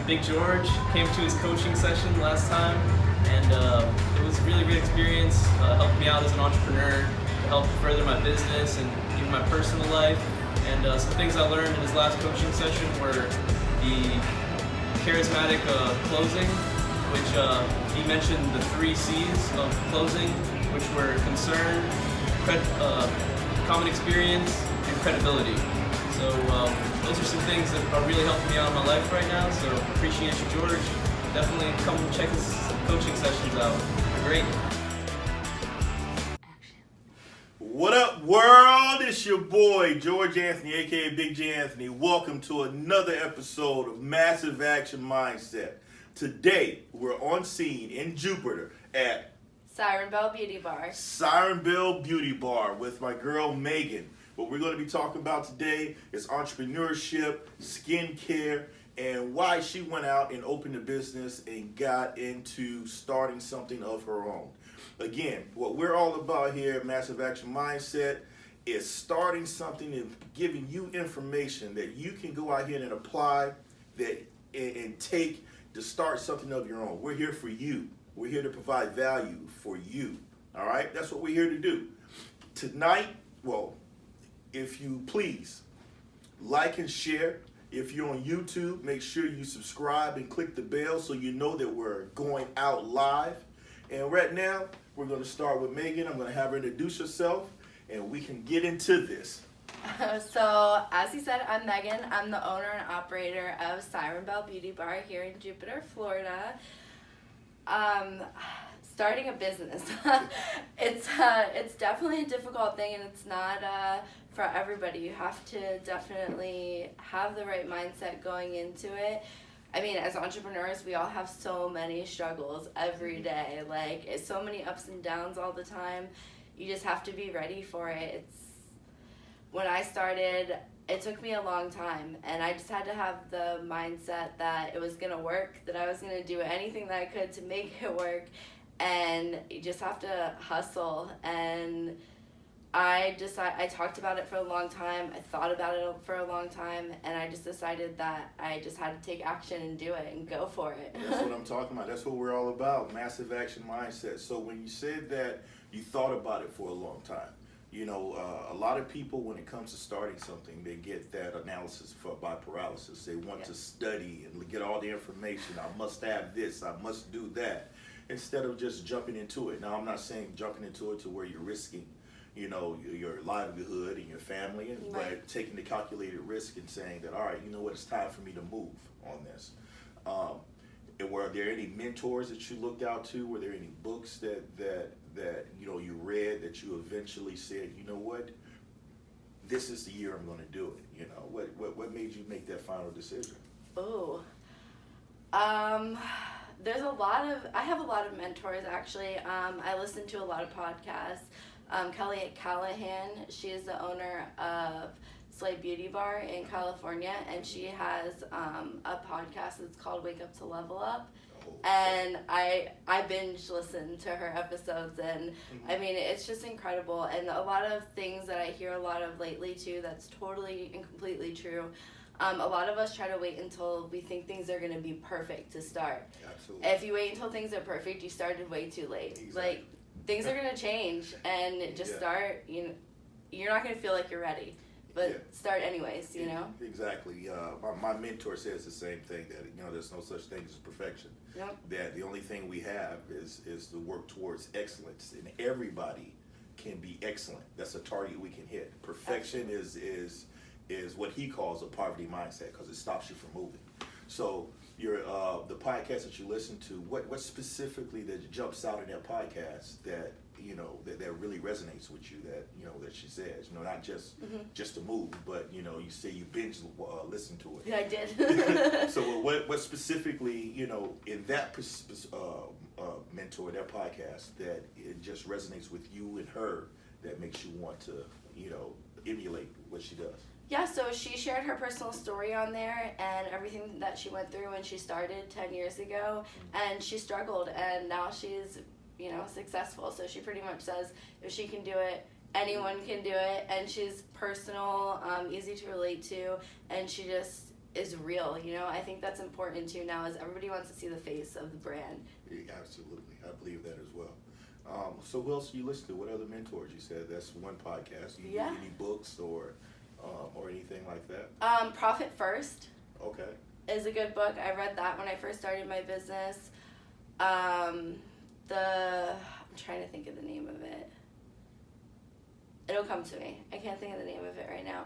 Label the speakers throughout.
Speaker 1: Big George. Came to his coaching session last time, and it was a really great experience. Helped me out as an entrepreneur, to help further my business and even my personal life. And some things I learned in his last coaching session were the charismatic closing, which he mentioned the 3 C's of closing, which were concern, common experience, and credibility. So those are some things that are really helping me out in my life right now. So appreciate you, George. Definitely come check his coaching sessions out. They're great.
Speaker 2: What up, world? It's your boy, George Anthony, aka Big J Anthony. Welcome to another episode of Massive Action Mindset. Today, we're on scene in Jupiter at
Speaker 3: Siren Bell Beauty Bar.
Speaker 2: Siren Bell Beauty Bar with my girl, Meghan. What we're going to be talking about today is entrepreneurship, skincare, and why she went out and opened a business and got into starting something of her own. Again, what we're all about here at Massive Action Mindset is starting something and giving you information that you can go out here and apply and take to start something of your own. We're here for you. We're here to provide value for you. All right? That's what we're here to do. Tonight, if you please, like and share. If you're on YouTube, make sure you subscribe and click the bell so you know that we're going out live. And right now, we're going to start with Meghan. I'm going to have her introduce herself, and we can get into this.
Speaker 3: So, as he said, I'm Meghan. I'm the owner and operator of Siren Bell Beauty Bar here in Jupiter, Florida. Starting a business, it's definitely a difficult thing, and it's not for everybody. You have to definitely have the right mindset going into it. I mean, as entrepreneurs, we all have so many struggles every day. Like, it's so many ups and downs all the time. You just have to be ready for it. When I started, it took me a long time, and I just had to have the mindset that it was going to work, that I was going to do anything that I could to make it work, and you just have to hustle. And I talked about it for a long time, I thought about it for a long time, and I just decided that I just had to take action and do it and go for it.
Speaker 2: That's what I'm talking about. That's what we're all about, massive action mindset. So when you said that you thought about it for a long time, you know, a lot of people, when it comes to starting something, they get that analysis by paralysis. They want to study and get all the information. I must have this, I must do that, instead of just jumping into it. Now, I'm not saying jumping into it to where you're risking, you know, your livelihood and your family, but taking the calculated risk and saying that, all right, you know what, it's time for me to move on this. And were there any mentors that you looked out to? Were there any books that you know you read that you eventually said, you know what, this is the year I'm going to do it? You know, what made you make that final decision?
Speaker 3: Oh, I have a lot of mentors actually. I listen to a lot of podcasts. Kelly Callahan, she is the owner of Slay Beauty Bar in California, and she has a podcast that's called Wake Up to Level Up. And I binge listen to her episodes, and I mean, it's just incredible. And a lot of things that I hear a lot of lately too, that's totally and completely true. A lot of us try to wait until we think things are going to be perfect to start.
Speaker 2: Absolutely.
Speaker 3: If you wait until things are perfect, you started way too late. Exactly. Like, things are going to change, and just start. You know, you're not going to feel like you're ready, but start anyways. You know. Exactly.
Speaker 2: My mentor says the same thing, that you know there's no such thing as perfection.
Speaker 3: Yep.
Speaker 2: That the only thing we have is to work towards excellence, and everybody can be excellent. That's a target we can hit. Perfection is what he calls a poverty mindset, because it stops you from moving. So the podcast that you listen to, what specifically that jumps out in that podcast that you know that really resonates with you, that you know that she says, you know, not just to move, but you know, you say you binge listen to it.
Speaker 3: Yeah, I did.
Speaker 2: So what specifically, you know, in that mentor, that podcast, that it just resonates with you and her, that makes you want to, you know, emulate what she does?
Speaker 3: Yeah, so she shared her personal story on there and everything that she went through when she started 10 years ago, and she struggled, and now she's, you know, successful. So she pretty much says if she can do it, anyone can do it, and she's personal, easy to relate to, and she just is real. You know, I think that's important too now, is everybody wants to see the face of the brand.
Speaker 2: Yeah, absolutely, I believe that as well. So who else do you listen to? What other mentors? You said that's one podcast. Do you read any books or anything like that?
Speaker 3: Profit First.
Speaker 2: Okay.
Speaker 3: Is a good book. I read that when I first started my business. I'm trying to think of the name of it. It'll come to me. I can't think of the name of it right now.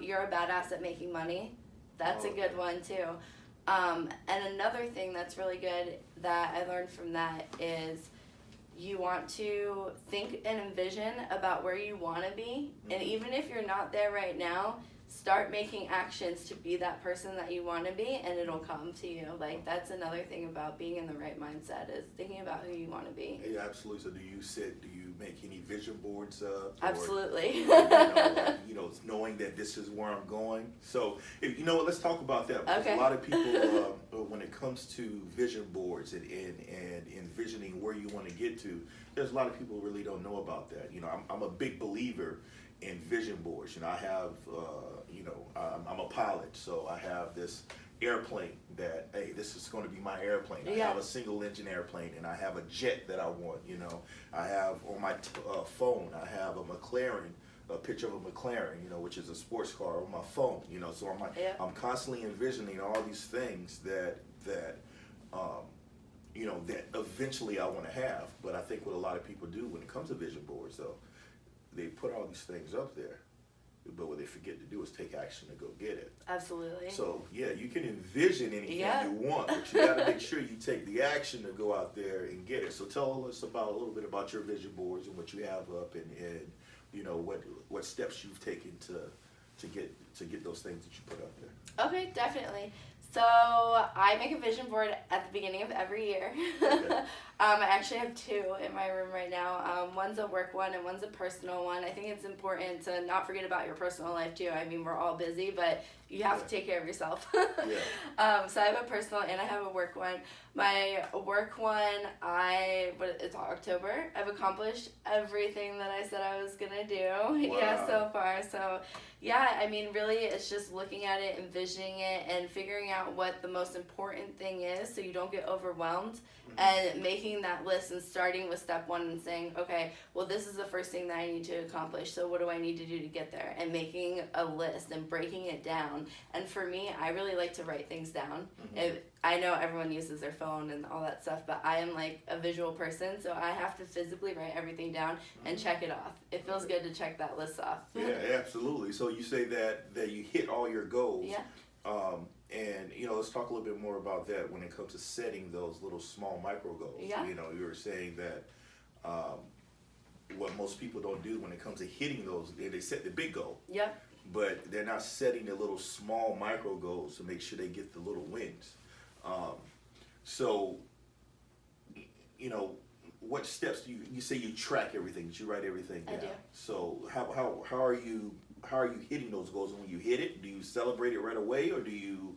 Speaker 3: You're a Badass at Making Money. That's a good one too. And another thing that's really good that I learned from that is you want to think and envision about where you want to be. Mm-hmm. And even if you're not there right now, start making actions to be that person that you want to be, and it'll come to you. Like, that's another thing about being in the right mindset, is thinking about who you want to be.
Speaker 2: Yeah, absolutely. So do you make any vision boards up?
Speaker 3: Absolutely.
Speaker 2: Knowing that this is where I'm going. So, let's talk about that. Because
Speaker 3: Okay.
Speaker 2: a lot of people, when it comes to vision boards and envisioning where you want to get to, there's a lot of people who really don't know about that. I'm a big believer in vision boards. I have, I'm a pilot, so I have this airplane that, hey, this is going to be my airplane. I have a single engine airplane, and I have a jet that I want. I have on my phone, I have a picture of a McLaren, which is a sports car, on my phone. So I'm constantly envisioning all these things that eventually I want to have. But I think what a lot of people do when it comes to vision boards, though, they put all these things up there, but what they forget to do is take action to go get it.
Speaker 3: Absolutely.
Speaker 2: So, yeah, you can envision anything you want, but you got to make sure you take the action to go out there and get it. So tell us a little bit about your vision boards and what you have up, and what steps you've taken to get those things that you put up there.
Speaker 3: Okay, definitely. So I make a vision board at the beginning of every year.
Speaker 2: Okay.
Speaker 3: I actually have two in my room right now. One's a work one and one's a personal one. I think it's important to not forget about your personal life too. I mean, we're all busy, but you have to take care of yourself. So I have a personal and I have a work one. My work one, it's October. I've accomplished everything that I said I was gonna do.
Speaker 2: Wow.
Speaker 3: Yeah, so far. So yeah, I mean, really, it's just looking at it, envisioning it, and figuring out what the most important thing is so you don't get overwhelmed, and making that list and starting with step one and saying, okay, well, this is the first thing that I need to accomplish, so what do I need to do to get there? And making a list and breaking it down. And for me, I really like to write things down. I know everyone uses their phone and all that stuff, but I am like a visual person, so I have to physically write everything down and check it off. It feels good to check that list off.
Speaker 2: Yeah, absolutely. So you say that you hit all your goals.
Speaker 3: Yeah.
Speaker 2: And let's talk a little bit more about that when it comes to setting those little small micro goals.
Speaker 3: Yeah.
Speaker 2: You were saying that what most people don't do when it comes to hitting those, they set the big goal.
Speaker 3: Yep.
Speaker 2: But they're not setting the little small micro goals to make sure they get the little wins. So, what steps do you say you track everything, that you write everything down?
Speaker 3: I do.
Speaker 2: So how are you hitting those goals? And when you hit it, do you celebrate it right away, or do you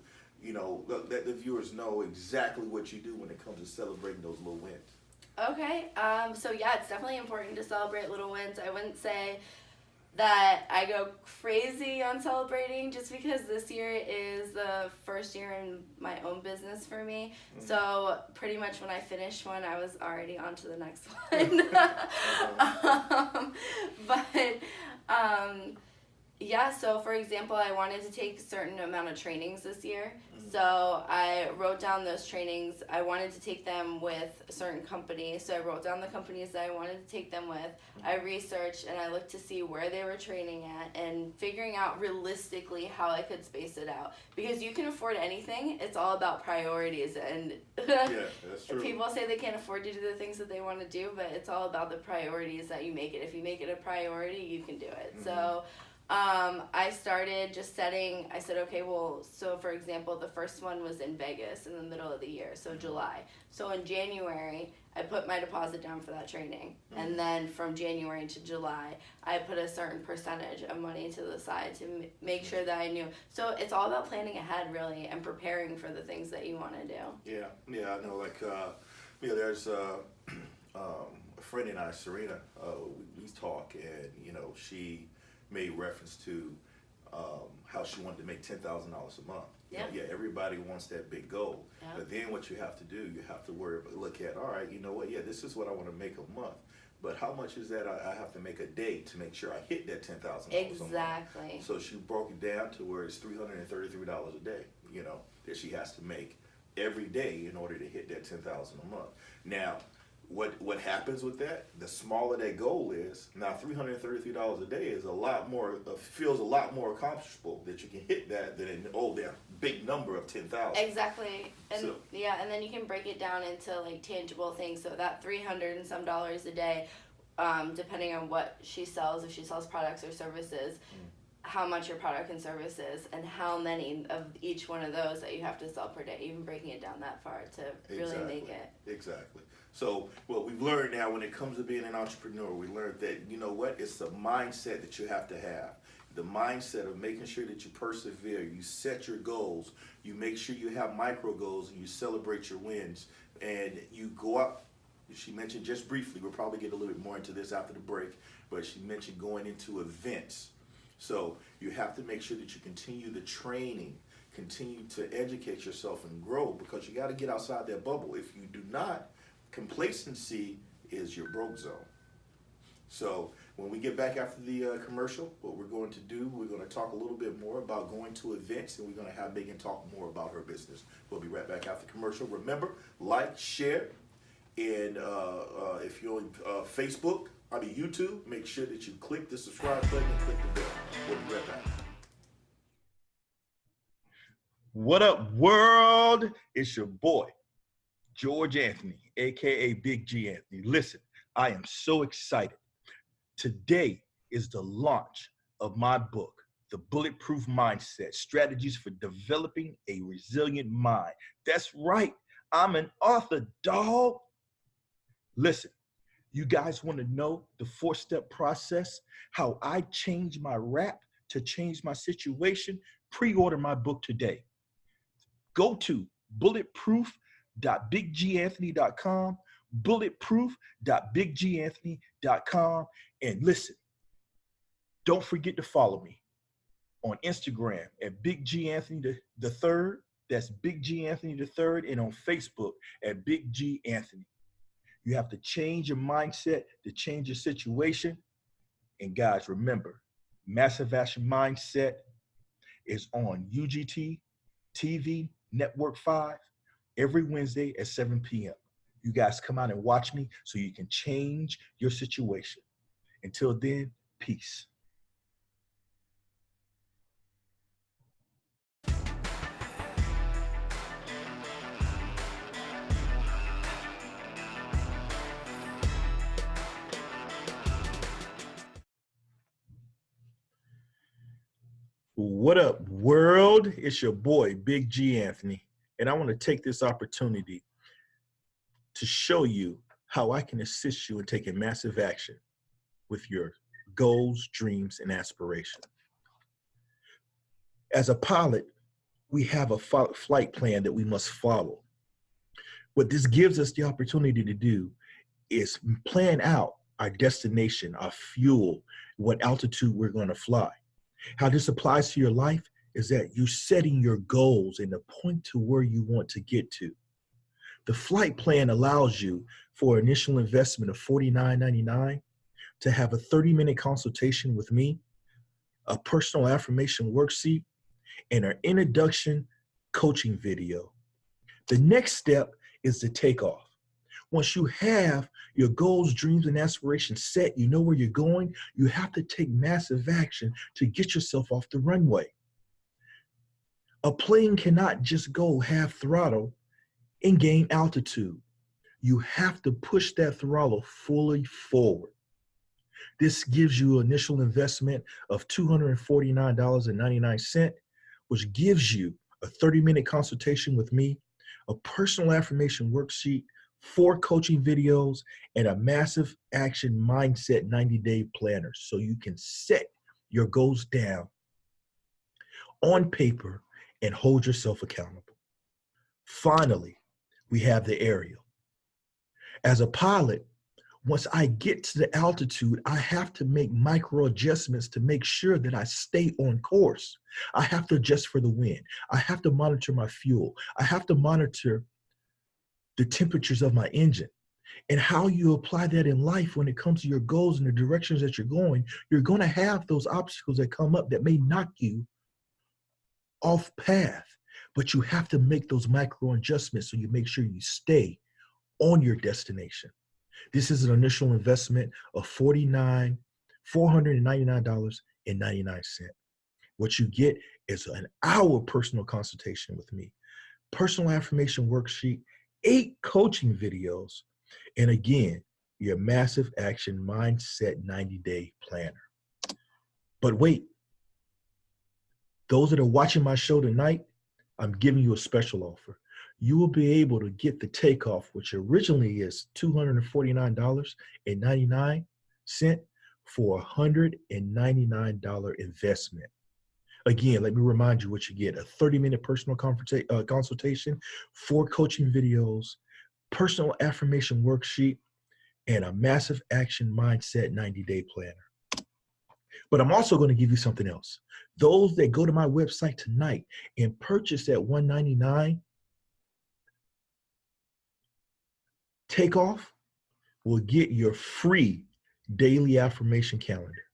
Speaker 2: let the viewers know exactly what you do when it comes to celebrating those little wins?
Speaker 3: Okay. So yeah, it's definitely important to celebrate little wins. I wouldn't say that I go crazy on celebrating, just because this year is the first year in my own business for me. So pretty much when I finished one, I was already on to the next one. Yeah, so for example, I wanted to take a certain amount of trainings this year. So I wrote down those trainings. I wanted to take them with a certain company. So I wrote down the companies that I wanted to take them with. I researched and I looked to see where they were training at and figuring out realistically how I could space it out. Because you can afford anything. It's all about priorities. And
Speaker 2: Yeah, that's true.
Speaker 3: people say they can't afford to do the things that they want to do, but it's all about the priorities that you make it. If you make it a priority, you can do it. So I started just setting, I said, okay, well, so for example, the first one was in Vegas in the middle of the year, so July. So in January, I put my deposit down for that training. And then from January to July, I put a certain percentage of money to the side to make sure that I knew. So it's all about planning ahead, really, and preparing for the things that you want to do.
Speaker 2: Yeah, I know, there's a friend and I, Serena, we talk, and, she made reference to how she wanted to make $10,000 a month. Yeah, everybody wants that big goal.
Speaker 3: Yeah.
Speaker 2: But then what you have to do, you have to look at, all right, you know what, yeah, this is what I want to make a month. But how much is that I have to make a day to make sure I hit that $10,000
Speaker 3: Exactly.
Speaker 2: a month? So she broke it down to where it's $333 a day, that she has to make every day in order to hit that $10,000 a month. Now, what happens with that? The smaller that goal is, now $333 a day is a lot more, feels a lot more accomplishable that you can hit that than that big number of 10,000.
Speaker 3: Exactly, and and then you can break it down into like tangible things. So that $300 and some a day, depending on what she sells, if she sells products or services, how much your product and service is, and how many of each one of those that you have to sell per day. Even breaking it down that far to really make it.
Speaker 2: Exactly. So what we've learned now when it comes to being an entrepreneur, we learned that, it's the mindset that you have to have. The mindset of making sure that you persevere, you set your goals, you make sure you have micro goals, and you celebrate your wins, and you go up. She mentioned just briefly, we'll probably get a little bit more into this after the break, but she mentioned going into events. So you have to make sure that you continue the training, continue to educate yourself and grow, because you got to get outside that bubble. If you do not, complacency is your broke zone. So when we get back after the commercial, what we're going to do, we're going to talk a little bit more about going to events, and we're going to have Meghan talk more about her business. We'll be right back after commercial. Remember, like, share, and if you're on YouTube, make sure that you click the subscribe button and click the bell. We'll be right back. What up, world? It's your boy, George Anthony, aka Big G Anthony. Listen, I am so excited. Today is the launch of my book, The Bulletproof Mindset, Strategies for Developing a Resilient Mind. That's right, I'm an author, dog. Listen, you guys want to know the 4-step process, how I changed my rap to change my situation? Pre-order my book today. Go to bulletproof.bigganthony.com, bulletproof.bigganthony.com, and listen, don't forget to follow me on Instagram at BigGAnthony3. That's Big G Anthony III, and on Facebook at Big G Anthony. You have to change your mindset to change your situation. And guys, remember, Massive Action Mindset is on UGT TV Network 5 every Wednesday at 7 p.m. You guys come out and watch me so you can change your situation. Until then, peace. What up, world? It's your boy, Big G Anthony, and I want to take this opportunity to show you how I can assist you in taking massive action with your goals, dreams, and aspirations. As a pilot, we have a flight plan that we must follow. What this gives us the opportunity to do is plan out our destination, our fuel, what altitude we're going to fly. How this applies to your life is that you're setting your goals and the point to where you want to get to. The flight plan allows you for initial investment of $49.99 to have a 30-minute consultation with me, a personal affirmation worksheet, and an introduction coaching video. The next step is the takeoff. Once you have your goals, dreams, and aspirations set, you know where you're going, you have to take massive action to get yourself off the runway. A plane cannot just go half throttle and gain altitude. You have to push that throttle fully forward. This gives you initial investment of $249.99, which gives you a 30-minute consultation with me, a personal affirmation worksheet, 4 coaching videos, and a massive action mindset 90-day planner so you can set your goals down on paper and hold yourself accountable. Finally, we have the aerial. As a pilot,
Speaker 4: Once I get to the altitude, I have to make micro adjustments to make sure that I stay on course. I have to adjust for the wind. I have to monitor my fuel. I have to monitor the temperatures of my engine. And how you apply that in life when it comes to your goals and the directions that you're going to have those obstacles that come up that may knock you off path. But you have to make those micro adjustments so you make sure you stay on your destination. This is an initial investment of $499.99. What you get is an hour personal consultation with me, personal affirmation worksheet, 8 coaching videos, and again, your massive action mindset 90-day planner. But wait, those that are watching my show tonight, I'm giving you a special offer. You will be able to get the takeoff, which originally is $249.99 for a $199 investment. Again, let me remind you what you get: a 30-minute personal consultation, 4 coaching videos, personal affirmation worksheet, and a massive action mindset 90-day planner. But I'm also going to give you something else. Those that go to my website tonight and purchase that $199 takeoff will get your free daily affirmation calendar.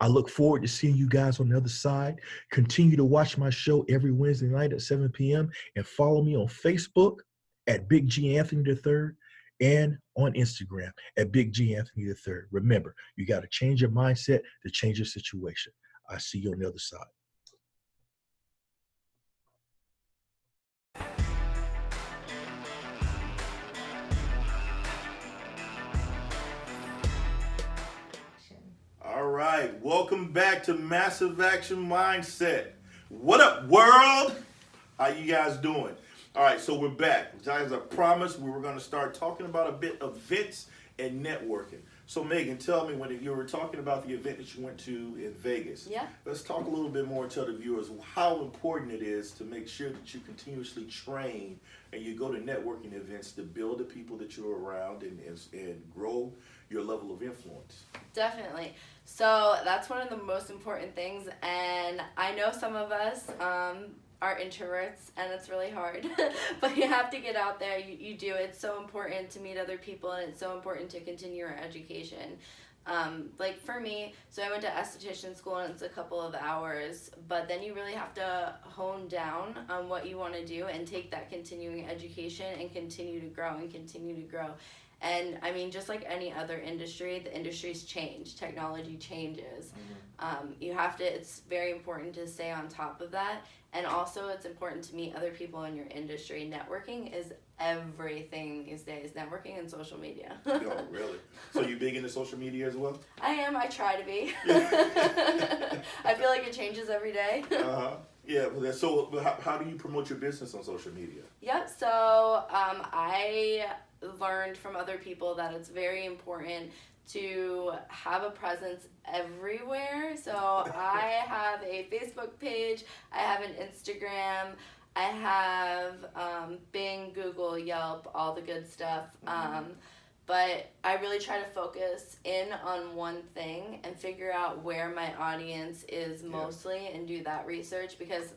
Speaker 4: I look forward to seeing you guys on the other side. Continue to watch my show every Wednesday night at 7 p.m. and follow me on Facebook at BigganthonyIII and on Instagram at BigganthonyIII. Remember, you got to change your mindset to change your situation. I see you on the other side.
Speaker 2: All right, welcome back to Massive Action Mindset. What up, world? How you guys doing? All right, so we're back. As I promised, we were going to start talking about a bit of events and networking. So Megan, tell me, when you were talking about the event that you went to in Vegas, let's talk a little bit more and tell the viewers how important it is to make sure that you continuously train and you go to networking events to build the people that you're around and grow your level of influence.
Speaker 3: Definitely. So that's one of the most important things, and I know some of us are introverts, and it's really hard, but you have to get out there. You do. It's so important to meet other people, and it's so important to continue your education. Like for me, so I went to esthetician school, and it's a couple of hours, but then you really have to hone down on what you want to do and take that continuing education and continue to grow and continue to grow. And I mean, just like any other industry, the industries change, technology changes. You have to, it's very important to stay on top of that. And also it's important to meet other people in your industry. Networking is everything these days, networking and social media.
Speaker 2: Oh, really? So you big into social media as well?
Speaker 3: I am, I try to be. I feel like it changes every day.
Speaker 2: Yeah, so how do you promote your business on social media?
Speaker 3: Yep, so I learned from other people that it's very important to have a presence everywhere. So I have a Facebook page, I have an Instagram, I have Bing, Google, Yelp, all the good stuff. But I really try to focus in on one thing and figure out where my audience is mostly and do that research, because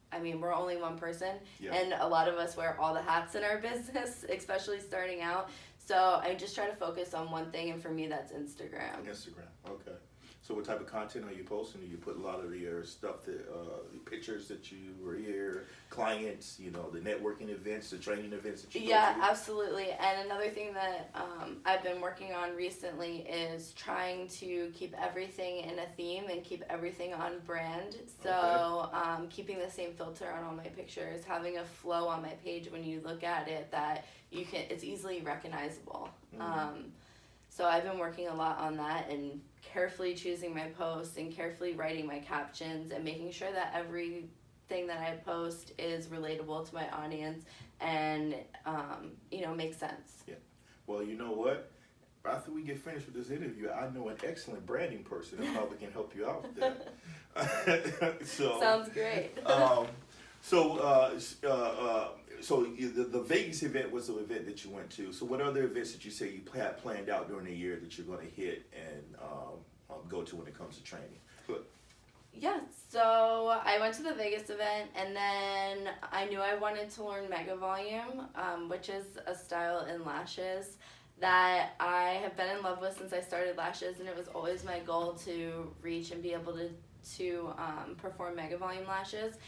Speaker 3: I mean, we're only one person, and a lot of us wear all the hats in our business, especially starting out. So I just try to focus on one thing, and for me, that's Instagram.
Speaker 2: Instagram, okay. So what type of content are you posting? Do you put a lot of your stuff, the pictures that you were here, clients, you know, the networking events, the training events that you go to?
Speaker 3: Yeah, absolutely. And another thing that I've been working on recently is trying to keep everything in a theme and keep everything on brand. So keeping the same filter on all my pictures, having a flow on my page when you look at it that you can, it's easily recognizable. So I've been working a lot on that and carefully choosing my posts and carefully writing my captions and making sure that everything that I post is relatable to my audience and, you know, makes sense.
Speaker 2: Yeah. Well, you know what? After we get finished with this interview, I know an excellent branding person who probably can help you out with that.
Speaker 3: Sounds great.
Speaker 2: So the Vegas event was the event that you went to. So what other events that you say you had planned out during the year that you're going to hit and go to when it comes to training? Good.
Speaker 3: Yeah, so I went to the Vegas event, and then I knew I wanted to learn Mega Volume, which is a style in lashes that I have been in love with since I started lashes, and it was always my goal to reach and be able to perform Mega Volume lashes.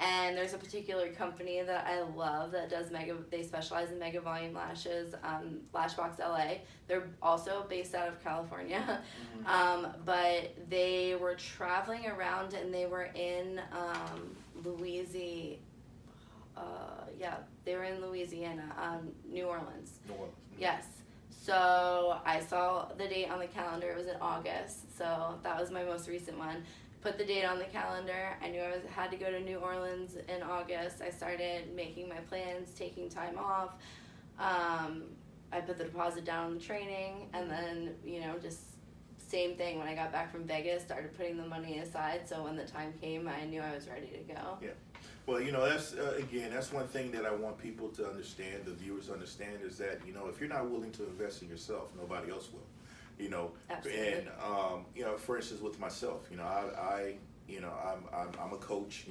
Speaker 3: And there's a particular company that I love that does they specialize in Mega Volume lashes, Lashbox LA. They're also based out of California. But they were traveling around, and they were in Louisiana. They were in Louisiana, New Orleans.
Speaker 2: New Orleans.
Speaker 3: Yes. So I saw the date on the calendar. It was in August. So that was my most recent one. Put the date on the calendar. I knew I had to go to New Orleans in August. I started making my plans, taking time off. I put the deposit down on the training, and then, just same thing when I got back from Vegas, started putting the money aside, so when the time came, I knew I was ready to go.
Speaker 2: Yeah. Well, that's, again, that's one thing that I want people to understand, the viewers understand, is that, if you're not willing to invest in yourself, nobody else will.
Speaker 3: Absolutely.
Speaker 2: And for instance, with myself, I'm a coach.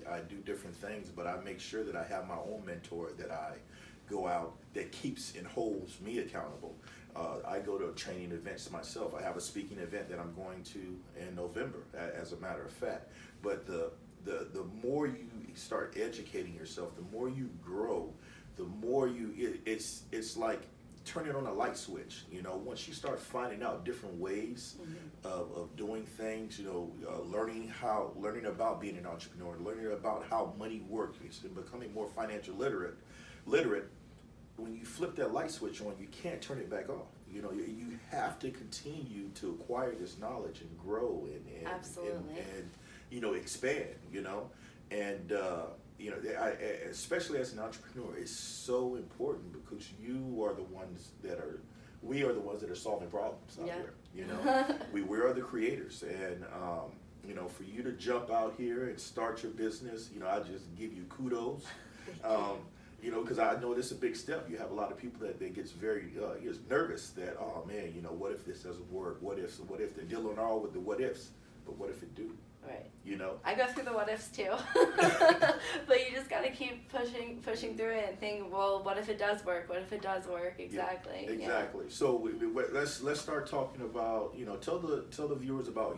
Speaker 2: I do different things, but I make sure that I have my own mentor that I go out that keeps and holds me accountable. I go to training events myself. I have a speaking event that I'm going to in November, as a matter of fact. But the more you start educating yourself, the more you grow, the more it's like turning on a light switch. Once you start finding out different ways of doing things, learning about being an entrepreneur, learning about how money works, and becoming more financial literate, when you flip that light switch on, you can't turn it back off. You have to continue to acquire this knowledge and grow and
Speaker 3: Absolutely.
Speaker 2: and expand, and especially as an entrepreneur, it's so important because we are the ones that are solving problems out here. We are the creators, and for you to jump out here and start your business, I just give you kudos. Because I know this is a big step. You have a lot of people that gets very nervous that, oh man, what if this doesn't work? What if they're dealing all with the what ifs, but what if it do?
Speaker 3: Right.
Speaker 2: I
Speaker 3: go through the what ifs too. But you just gotta keep pushing through it and think, well, what if it does work? What if it does work? Exactly.
Speaker 2: Yeah, exactly. Yeah. So let's start talking about, tell the viewers about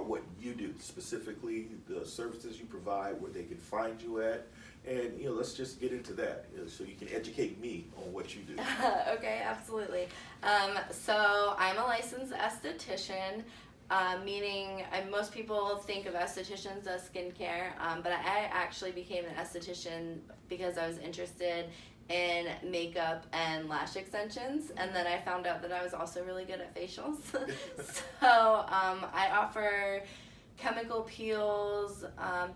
Speaker 2: what you do, specifically the services you provide, where they can find you at, and let's just get into that so you can educate me on what you do.
Speaker 3: Okay, absolutely. So I'm a licensed esthetician. Meaning most people think of estheticians as skincare, but I actually became an esthetician because I was interested in makeup and lash extensions, and then I found out that I was also really good at facials. So I offer chemical peels,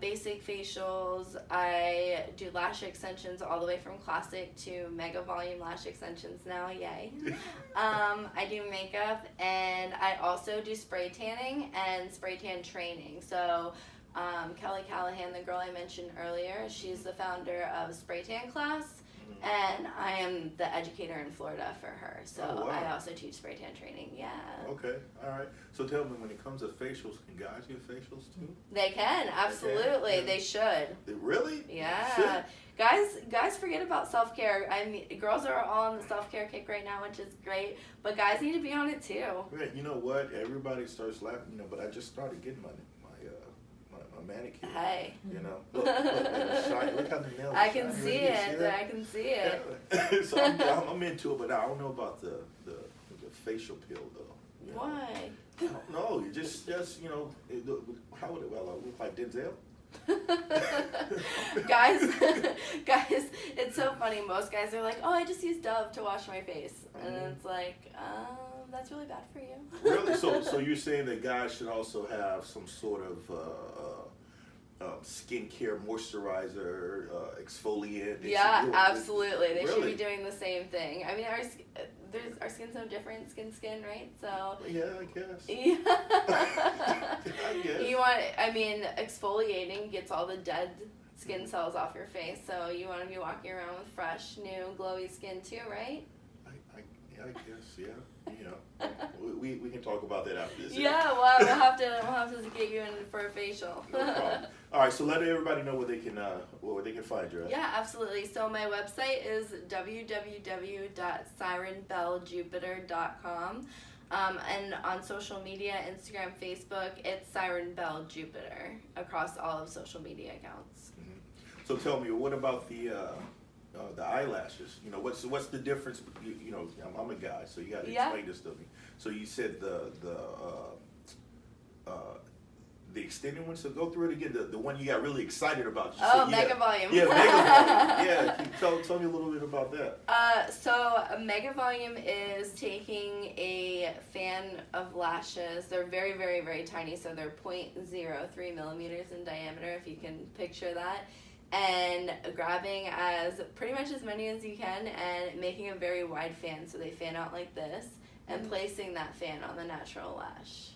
Speaker 3: basic facials. I do lash extensions all the way from classic to Mega Volume lash extensions now, yay. I do makeup, and I also do spray tanning and spray tan training. So Kelly Callahan, the girl I mentioned earlier, she's the founder of Spray Tan Class, and I am the educator in Florida for her. So
Speaker 2: Oh, wow.
Speaker 3: I also teach spray tan training, yeah.
Speaker 2: Okay, all right. So tell me, when it comes to facials, can guys get facials too?
Speaker 3: They can, absolutely.
Speaker 2: Yeah.
Speaker 3: They should.
Speaker 2: Really?
Speaker 3: Yeah. Guys forget about self-care. I mean, girls are all on the self-care kick right now, which is great, but guys need to be on it too.
Speaker 2: Right, you know what? Everybody starts laughing, but I just started getting my manicure.
Speaker 3: Hey.
Speaker 2: Look how the nails
Speaker 3: I
Speaker 2: are
Speaker 3: can
Speaker 2: shiny.
Speaker 3: see
Speaker 2: You
Speaker 3: it.
Speaker 2: that?
Speaker 3: I can see it.
Speaker 2: Yeah. So I'm into it, but I don't know about the facial pill though.
Speaker 3: Why?
Speaker 2: I don't know. You just how would it look like Denzel?
Speaker 3: guys, it's so funny. Most guys are like, oh, I just use Dove to wash my face. And it's like, that's really bad for you.
Speaker 2: Really? So you're saying that guys should also have some sort of skincare moisturizer, exfoliant?
Speaker 3: Yeah, absolutely. They should
Speaker 2: Really?
Speaker 3: be doing the same thing. I mean, our skin's no different, skin, right? So.
Speaker 2: Yeah, I guess.
Speaker 3: Yeah.
Speaker 2: I guess.
Speaker 3: Exfoliating gets all the dead skin cells off your face. So you want to be walking around with fresh, new, glowy skin too, right?
Speaker 2: I guess, yeah. You know, we can talk about that after this.
Speaker 3: Yeah, well, we'll have to get you in for a facial.
Speaker 2: No problem. All right, so let everybody know where they can find you.
Speaker 3: Yeah, absolutely. So my website is www.sirenbelljupiter.com. And on social media, Instagram, Facebook, it's Siren Bell Jupiter across all of social media accounts.
Speaker 2: Mm-hmm. So tell me, what about the eyelashes? You know, what's the difference? You know, I'm a guy, so you got to explain this to me. So you said the extended one. So go through it again. The one you got really excited about.
Speaker 3: Mega Volume.
Speaker 2: Yeah, Mega Volume. Yeah, tell me a little bit about that.
Speaker 3: So Mega Volume is taking a fan of lashes. They're very, very, very tiny. So they're 0.03 millimeters in diameter, if you can picture that. And grabbing pretty much as many as you can and making a very wide fan. So they fan out like this and placing that fan on the natural lash.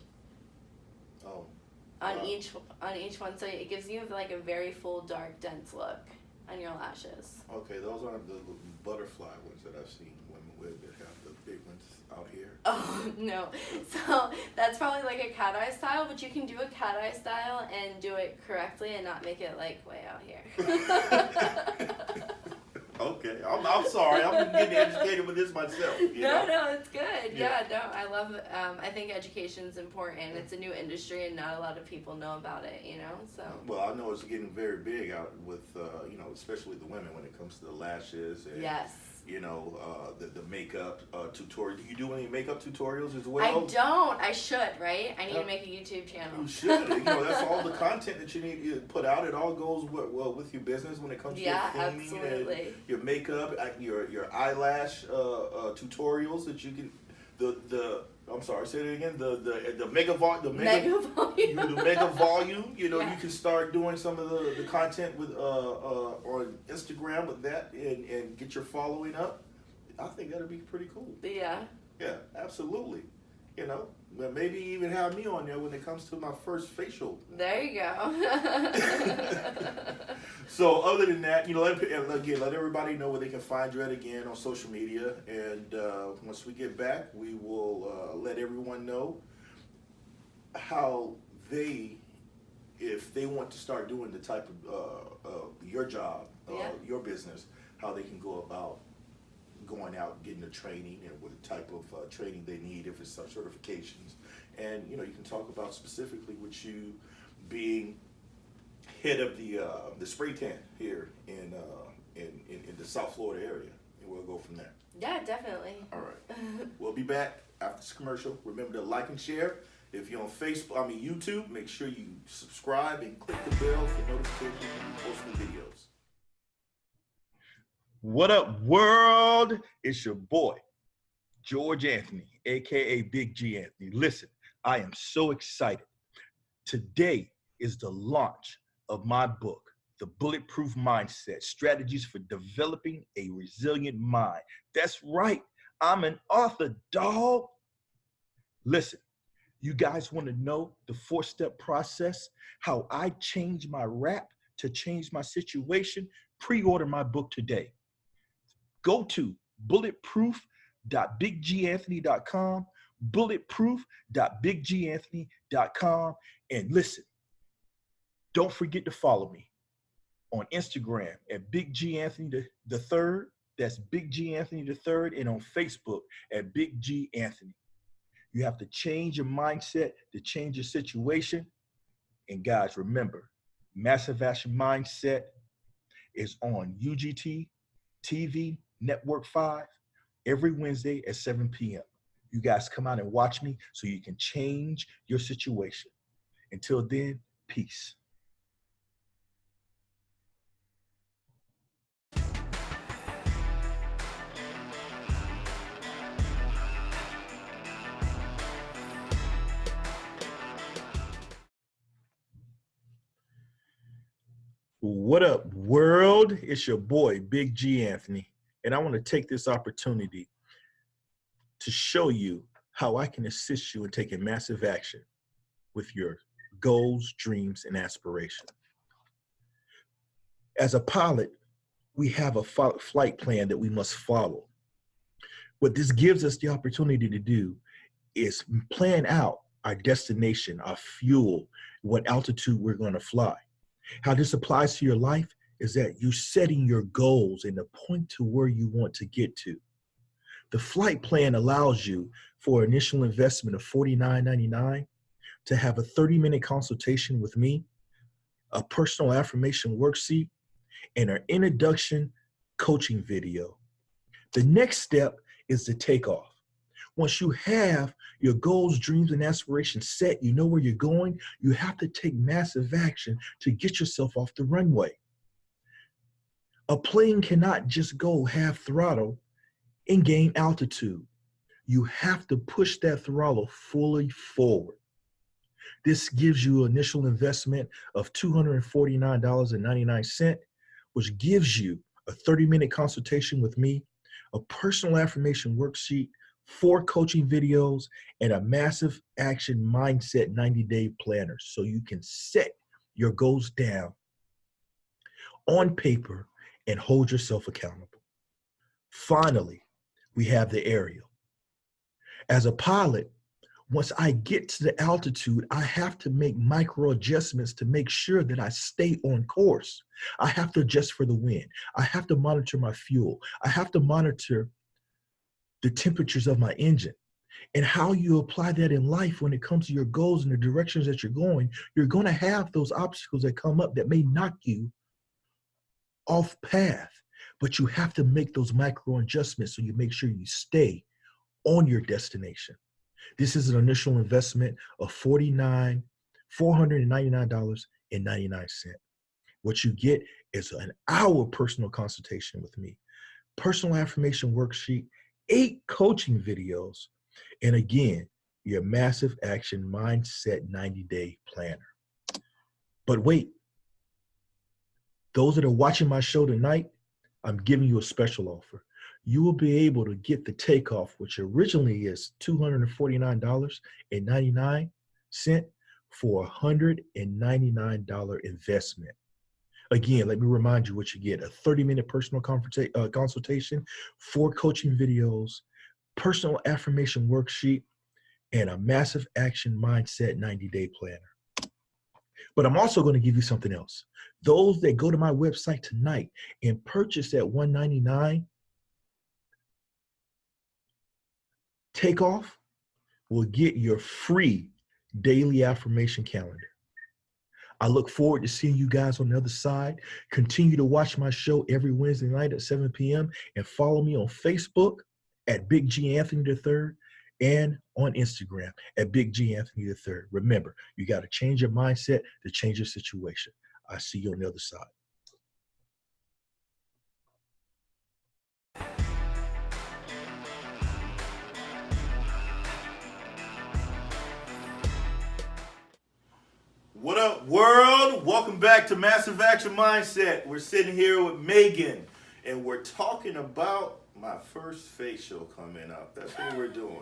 Speaker 2: Oh.
Speaker 3: On each one, so it gives you like a very full, dark, dense look on your lashes.
Speaker 2: Okay, those aren't the butterfly ones that I've seen women with that have the big ones out here.
Speaker 3: Oh no, so that's probably like a cat eye style, but you can do a cat eye style and do it correctly and not make it like way out here.
Speaker 2: Okay, I'm sorry. I'm getting educated with this myself.
Speaker 3: No, it's good. Yeah, I love it. I think education's important. It's a new industry, and not a lot of people know about it. You know, so.
Speaker 2: Well, I know it's getting very big out with you know, especially the women when it comes to the lashes and you know, the makeup tutorial. Do you do any makeup tutorials as well?
Speaker 3: I don't. I should, right? I need to make a YouTube channel.
Speaker 2: You should. You know, that's all the content that you need to put out. It all goes well with your business when it comes to your cleaning
Speaker 3: absolutely.
Speaker 2: And your makeup, your eyelash tutorials that you can. I'm sorry, say it again. The mega volume. The mega volume. You know, you can start doing some of the content with on Instagram with that and get your following up. I think that'd be pretty cool.
Speaker 3: Yeah.
Speaker 2: Yeah, absolutely. You know, maybe even have me on there when it comes to my first facial.
Speaker 3: There you go.
Speaker 2: So other than that, you know, let everybody know where they can find you at again on social media. And once we get back, we will let everyone know how if they want to start doing the type of your job, your business, how they can go about going out and getting the training and what type of training they need, if it's some certifications. And, you know, you can talk about specifically with you being head of the spray tan here in the South Florida area, and we'll go from there.
Speaker 3: Yeah, definitely.
Speaker 2: All right. We'll be back after this commercial. Remember to like and share. If you're on YouTube, make sure you subscribe and click the bell for notifications when we post new videos. What up, world? It's your boy, George Anthony, aka Big G Anthony. Listen, I am so excited. Today is the launch of my book, The Bulletproof Mindset, Strategies for Developing a Resilient Mind. That's right, I'm an author, dog. Listen, you guys want to know the 4-step process, how I changed my rap to change my situation? Pre-order my book today. Go to bulletproof.bigganthony.com, bulletproof.bigganthony.com, and listen, don't forget to follow me on Instagram at Big G Anthony the Third. That's Big G Anthony the Third, and on Facebook at Big G Anthony. You have to change your mindset to change your situation. And guys, remember, Massive Action Mindset is on UGT TV Network 5 every Wednesday at 7 p.m. You guys come out and watch me so you can change your situation. Until then, peace. What up, world? It's your boy, Big G Anthony, and I want to take this opportunity to show you how I can assist you in taking massive action with your goals, dreams, and aspirations.
Speaker 4: As a pilot, we have a flight plan that we must follow. What this gives us the opportunity to do is plan out our destination, our fuel, what altitude we're going to fly. How this applies to your life is that you're setting your goals and the point to where you want to get to. The flight plan allows you for initial investment of $49.99 to have a 30-minute consultation with me, a personal affirmation worksheet, and an introduction coaching video. The next step is the takeoff. Once you have your goals, dreams, and aspirations set, you know where you're going, you have to take massive action to get yourself off the runway. A plane cannot just go half throttle and gain altitude. You have to push that throttle fully forward. This gives you an initial investment of $249.99, which gives you a 30-minute consultation with me, a personal affirmation worksheet, 4 coaching videos, and a massive action mindset 90-day planner so you can set your goals down on paper and hold yourself accountable. Finally, we have the aerial. As a pilot, once I get to the altitude, I have to make micro adjustments to make sure that I stay on course. I have to adjust for the wind. I have to monitor my fuel. I have to monitor the temperatures of my engine. And how you apply that in life when it comes to your goals and the directions that you're going to have those obstacles that come up that may knock you off path. But you have to make those micro adjustments so you make sure you stay on your destination. This is an initial investment of $499.99. What you get is an hour personal consultation with me, personal affirmation worksheet, 8 coaching videos, and again, your massive action mindset 90-day planner. But wait, those that are watching my show tonight, I'm giving you a special offer. You will be able to get the takeoff, which originally is $249.99 for a $199 investment. Again, let me remind you what you get: a 30-minute personal consultation, 4 coaching videos, personal affirmation worksheet, and a massive action mindset 90-day planner. But I'm also going to give you something else. Those that go to my website tonight and purchase that $199 takeoff will get your free daily affirmation calendar. I look forward to seeing you guys on the other side. Continue to watch my show every Wednesday night at 7 p.m. and follow me on Facebook at BigganthonyIII and on Instagram at BigganthonyIII. Remember, you got to change your mindset to change your situation. I see you on the other side.
Speaker 2: What up, world? Welcome back to Massive Action Mindset. We're sitting here with Meghan, and we're talking about my first facial coming up. That's what we're doing.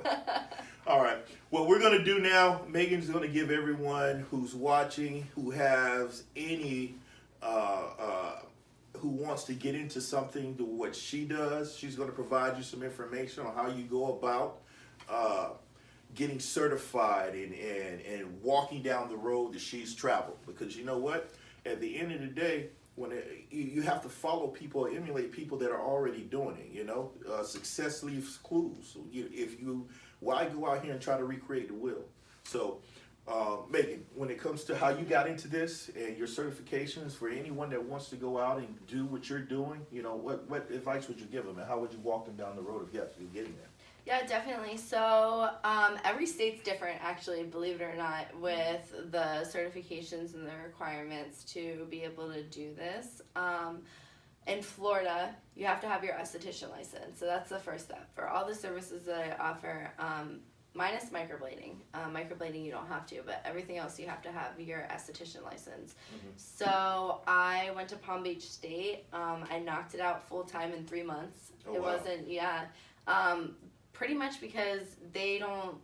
Speaker 2: All right. What we're going to do now, Meghan's going to give everyone who's watching, who has any, who wants to get into something, to what she does, she's going to provide you some information on how you go about getting certified and walking down the road that she's traveled. Because you know what? At the end of the day, you have to follow people, emulate people that are already doing it. You know, success leaves clues. So why go out here and try to recreate the wheel? So, Meghan, when it comes to how you got into this and your certifications, for anyone that wants to go out and do what you're doing, you know, what advice would you give them, and how would you walk them down the road of getting there?
Speaker 3: Yeah, definitely. So every state's different, actually, believe it or not, with the certifications and the requirements to be able to do this. In Florida, you have to have your esthetician license. So that's the first step. For all the services that I offer, minus microblading. Microblading you don't have to, but everything else you have to have your esthetician license. Mm-hmm. So I went to Palm Beach State. I knocked it out full time in 3 months.
Speaker 2: Oh,
Speaker 3: it
Speaker 2: wow.
Speaker 3: wasn't, pretty much because you don't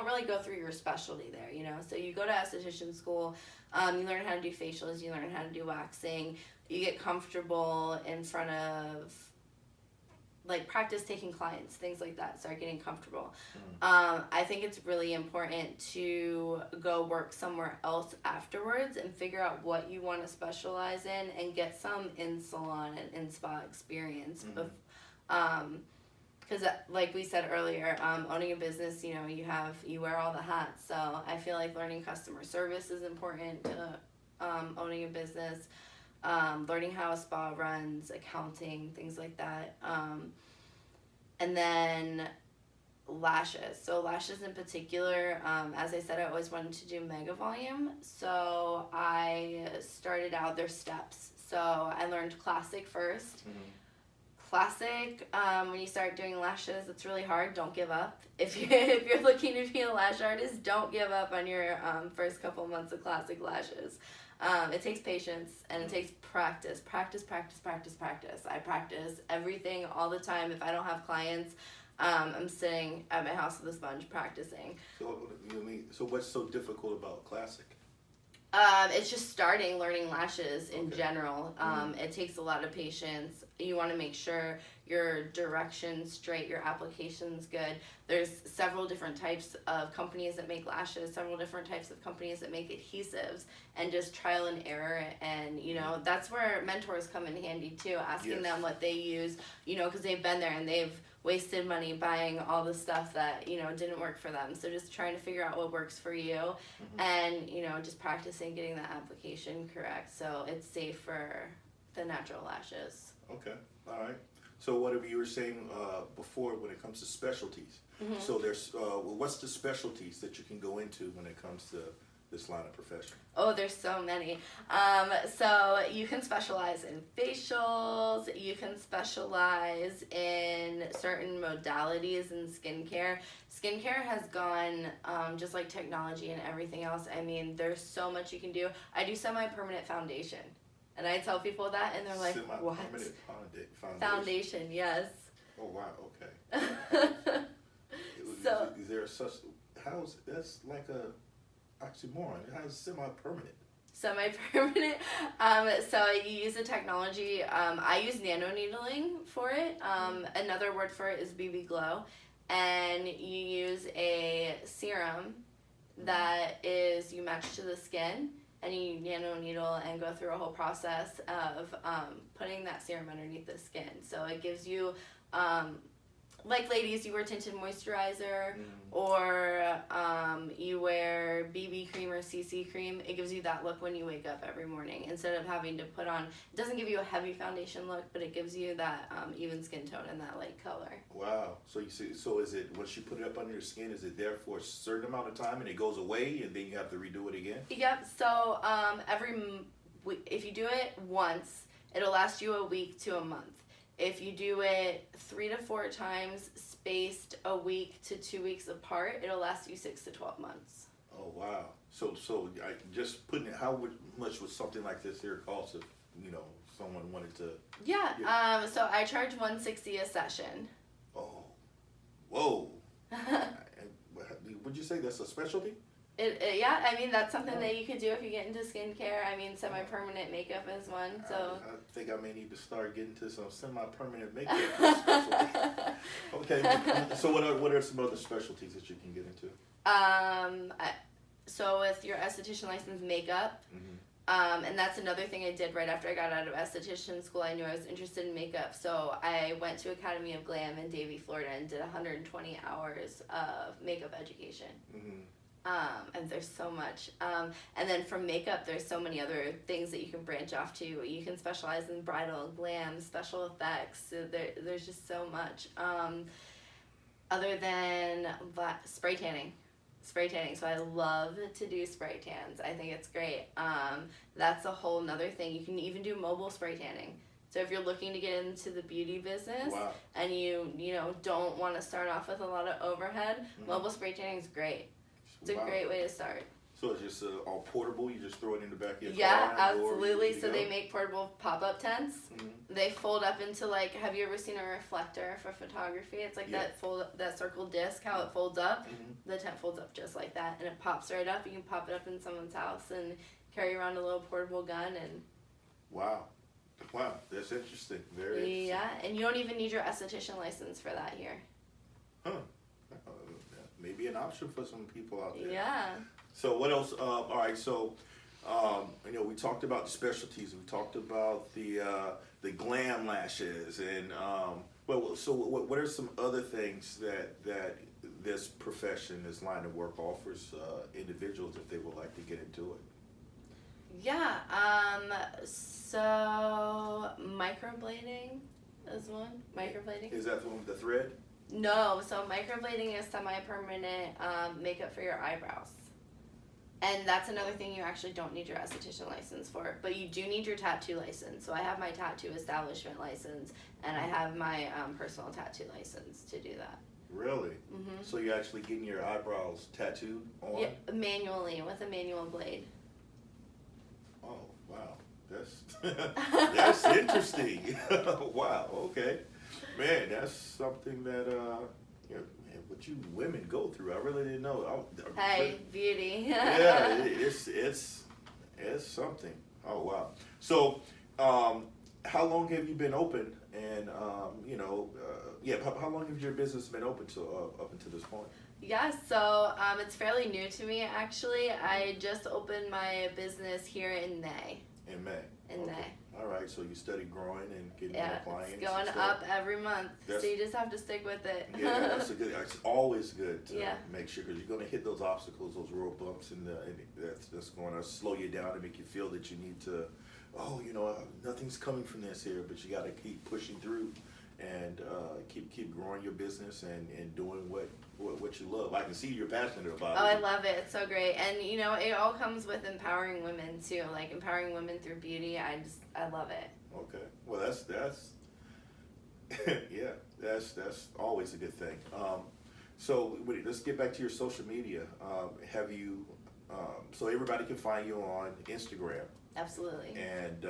Speaker 3: really go through your specialty there, you know. So you go to esthetician school, you learn how to do facials, you learn how to do waxing, you get comfortable in front of, like, practice taking clients, things like that, start getting comfortable. I think it's really important to go work somewhere else afterwards and figure out what you want to specialize in and get some in-salon and in-spa experience. Because like we said earlier, owning a business, you know, you wear all the hats. So I feel like learning customer service is important to owning a business. Learning how a spa runs, accounting, things like that. And then lashes. So lashes in particular, as I said, I always wanted to do mega volume. So I started out their steps. So I learned classic first. Classic, when you start doing lashes, it's really hard. Don't give up. If you're looking to be a lash artist, don't give up on your first couple months of classic lashes. It takes patience and it takes practice. Practice. I practice everything all the time. If I don't have clients, I'm sitting at my house with a sponge practicing.
Speaker 2: So what's so difficult about classic?
Speaker 3: It's just learning lashes in general. It takes a lot of patience. You want to make sure your direction's straight, your application's good. There's several different types of companies that make lashes, several different types of companies that make adhesives, and just trial and error. And, you know, that's where mentors come in handy too, asking them what they use, you know, because they've been there and they've wasted money buying all the stuff that, you know, didn't work for them. So just trying to figure out what works for you and, you know, just practicing getting that application correct so it's safe for the natural lashes.
Speaker 2: Okay, all right. So whatever you were saying before when it comes to specialties, so there's, what's the specialties that you can go into when it comes to this line of profession?
Speaker 3: Oh, there's so many. So you can specialize in facials, you can specialize in certain modalities in skincare. Skincare has gone, just like technology and everything else, I mean, there's so much you can do. I do semi-permanent foundation. And I tell people that, and they're like, what?
Speaker 2: Semi-permanent
Speaker 3: Foundation, yes.
Speaker 2: Oh, wow, okay.
Speaker 3: So,
Speaker 2: is there that's like a oxymoron. How is semi-permanent?
Speaker 3: Semi-permanent. So you use the technology. I use nanoneedling for it. Another word for it is BB Glow. And you use a serum that is, you match to the skin, and you nano needle and go through a whole process of putting that serum underneath the skin. So it gives you, like ladies, you wear tinted moisturizer or you wear BB cream or CC cream. It gives you that look when you wake up every morning instead of having to put on, it doesn't give you a heavy foundation look, but it gives you that even skin tone and that light color.
Speaker 2: Wow. So you see, so is it, once you put it up under your skin, is it there for a certain amount of time and it goes away and then you have to redo it again?
Speaker 3: Yep. So if you do it once, it'll last you a week to a month. If you do it 3 to 4 times, spaced a week to 2 weeks apart, it'll last you 6 to 12 months.
Speaker 2: Oh wow! So I just putting it. How much would something like this here cost if someone wanted to?
Speaker 3: Yeah. So I charge $160 a session.
Speaker 2: Oh, whoa! Would you say that's a specialty?
Speaker 3: Yeah, I mean, that's something that you could do if you get into skincare. I mean, semi-permanent makeup is one, so.
Speaker 2: I think I may need to start getting to some semi-permanent makeup. Okay, so what are some other specialties that you can get into?
Speaker 3: So with your esthetician license, makeup. And that's another thing I did right after I got out of esthetician school. I knew I was interested in makeup, so I went to Academy of Glam in Davie, Florida, and did 120 hours of makeup education. And there's so much. And then from makeup, there's so many other things that you can branch off to. You can specialize in bridal, glam, special effects. So there's just so much. Other than spray tanning. So I love to do spray tans. I think it's great. That's a whole nother thing. You can even do mobile spray tanning. So if you're looking to get into the beauty business and you don't want to start off with a lot of overhead, mobile spray tanning is great. It's a great way to start. So
Speaker 2: it's just all portable? You just throw it in the back of your car?
Speaker 3: Yeah, absolutely. So they make portable pop-up tents. They fold up into, like, have you ever seen a reflector for photography? It's like that circle disc, how it folds up. The tent folds up just like that, and it pops right up. You can pop it up in someone's house and carry around a little portable gun. And
Speaker 2: wow. Wow, that's interesting. Very interesting.
Speaker 3: Yeah, and you don't even need your esthetician license for that here.
Speaker 2: Huh. Uh, Maybe an option for some people out there.
Speaker 3: Yeah.
Speaker 2: So what else? All right. So, we talked about the specialties. We talked about the glam lashes, and so what are some other things that this profession, this line of work offers individuals if they would like to get into it?
Speaker 3: Yeah. So microblading is one. Microblading.
Speaker 2: Is that the one with the thread?
Speaker 3: No. So microblading is semi-permanent makeup for your eyebrows. And that's another thing you actually don't need your esthetician license for, but you do need your tattoo license. So I have my tattoo establishment license, and I have my personal tattoo license to do that.
Speaker 2: Really?
Speaker 3: Mm-hmm.
Speaker 2: So you're actually getting your eyebrows tattooed on?
Speaker 3: Yeah, manually with a manual blade.
Speaker 2: Oh, wow. That's interesting. Wow, okay. Man, that's something that what you women go through. I really didn't know.
Speaker 3: Hey, beauty.
Speaker 2: Yeah, it's something. Oh, wow. So, how long have you been open? And how long has your business been open up until this point?
Speaker 3: Yeah, so it's fairly new to me actually. I just opened my business here in May.
Speaker 2: In May.
Speaker 3: In May.
Speaker 2: All right, so you study growing and getting
Speaker 3: Yeah,
Speaker 2: more clients.
Speaker 3: it's going up every month, so you just have to stick with it.
Speaker 2: Yeah, it's always good to
Speaker 3: Yeah.
Speaker 2: make sure, because you're going to hit those obstacles, those road bumps, and that's going to slow you down and make you feel that you need to, nothing's coming from this here, but you got to keep pushing through and keep growing your business and doing what you love. I can see you're passionate about it.
Speaker 3: Oh, I love it. It's so great. And, it all comes with empowering women, too. Like, empowering women through beauty. I love it.
Speaker 2: Okay. Well, that's yeah, that's always a good thing. So let's get back to your social media. Have you, so everybody can find you on Instagram.
Speaker 3: Absolutely.
Speaker 2: And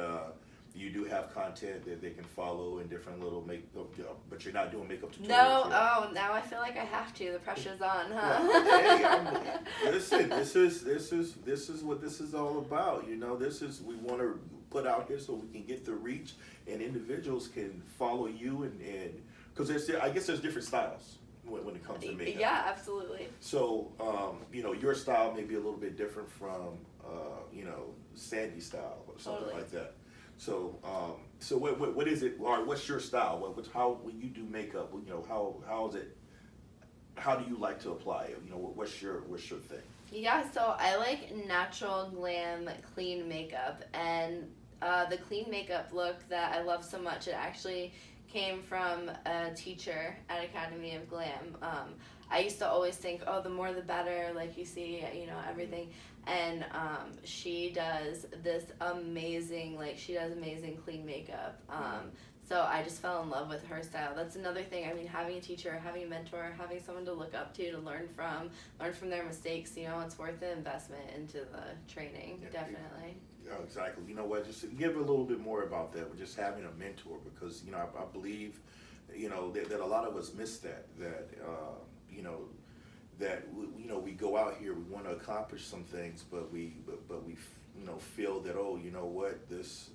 Speaker 2: you do have content that they can follow in different little makeup, but you're not doing makeup tutorials.
Speaker 3: No,
Speaker 2: yet.
Speaker 3: now I feel like I have to. The pressure's on, huh?
Speaker 2: Well, hey, listen, this is what this is all about. We want to put out here so we can get the reach, and individuals can follow you, and because I guess there's different styles when it comes to makeup.
Speaker 3: Yeah, absolutely.
Speaker 2: So your style may be a little bit different from Sandy's style or something
Speaker 3: Totally.
Speaker 2: like that. So what is it, or what's your style? When you do makeup, how is it? How do you like to apply it? What's your thing?
Speaker 3: Yeah, so I like natural, glam, clean makeup, and the clean makeup look that I love so much, it actually came from a teacher at Academy of Glam. I used to always think, the more the better, like you see, everything. And she does this amazing, clean makeup. So I just fell in love with her style. That's another thing. I mean, having a teacher, having a mentor, having someone to look up to learn from their mistakes, it's worth the investment into the training, definitely.
Speaker 2: Yeah, exactly. You know what? Just give a little bit more about that. Just having a mentor, because I believe, that a lot of us miss that. That we go out here, we want to accomplish some things, but we feel that this